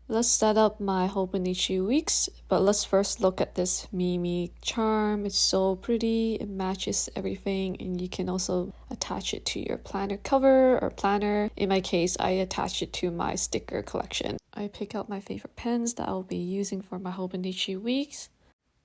Let's set up my Hobonichi weeks, but let's first look at this Mimi charm. It's so pretty, it matches everything, and you can also attach it to your planner cover or planner. In my case, I attach it to my sticker collection. I pick out my favorite pens that I'll be using for my Hobonichi weeks.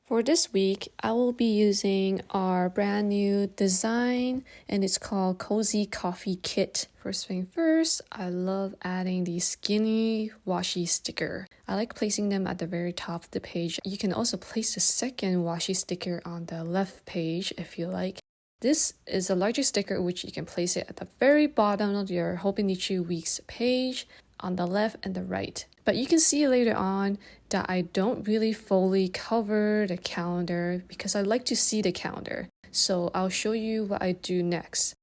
For this week, I will be using our brand new design, and it's called Cozy Coffee Kit. First thing first, I love adding the skinny washi sticker. I like placing them at the very top of the page. You can also place the second washi sticker on the left page if you like. This is a larger sticker which you can place it at the very bottom of your Hobonichi Weeks page on the left and the right. But you can see later on that I don't really fully cover the calendar because I like to see the calendar. So I'll show you what I do next.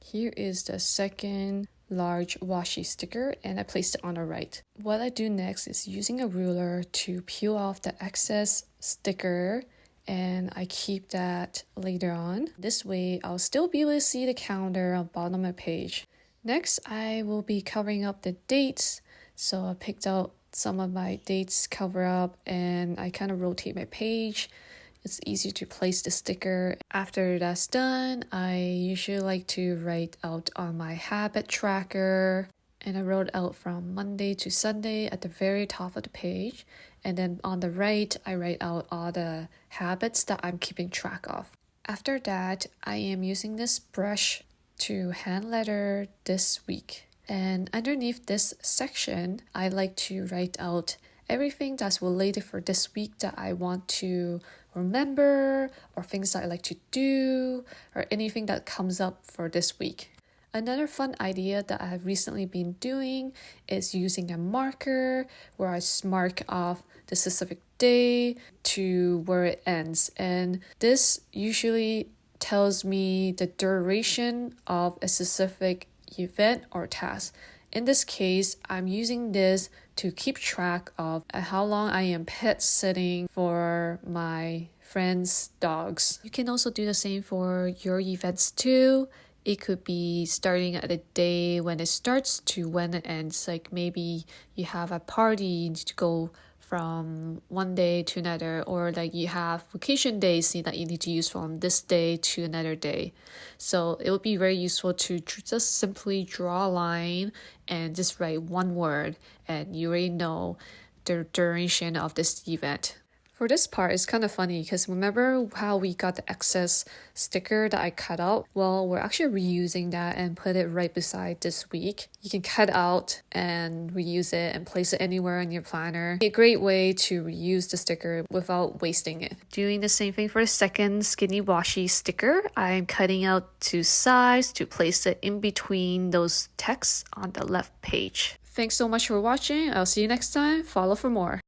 Here is the second large washi sticker and I placed it on the right. What I do next is using a ruler to peel off the excess sticker, and I keep that later on. This way I'll still be able to see the calendar on the bottom of my page. Next, I will be covering up the dates. So I picked out some of my dates cover up and I kind of rotate my page. It's easy to place the sticker. After that's done, I usually like to write out on my habit tracker. And I wrote out from Monday to Sunday at the very top of the page. And then on the right, I write out all the habits that I'm keeping track of. After that, I am using this brush to hand letter this week. And underneath this section, I like to write out everything that's related for this week that I want to remember, or things that I like to do, or anything that comes up for this week. Another fun idea that I have recently been doing is using a marker where I mark off the specific day to where it ends. And this usually tells me the duration of a specific event or task. In this case, I'm using this to keep track of how long I am pet sitting for my friends' dogs. You can also do the same for your events too. It could be starting at a day when it starts to when it ends. Like maybe you have a party, you need to go from one day to another, or like you have vacation days that you need to use from this day to another day. So it would be very useful to just simply draw a line and just write one word, and you already know the duration of this event. For this part, it's kind of funny because remember how we got the excess sticker that I cut out? Well, we're actually reusing that and put it right beside this week. You can cut out and reuse it and place it anywhere in your planner. A great way to reuse the sticker without wasting it. Doing the same thing for the second skinny washi sticker. I'm cutting out to size to place it in between those texts on the left page. Thanks so much for watching. I'll see you next time. Follow for more.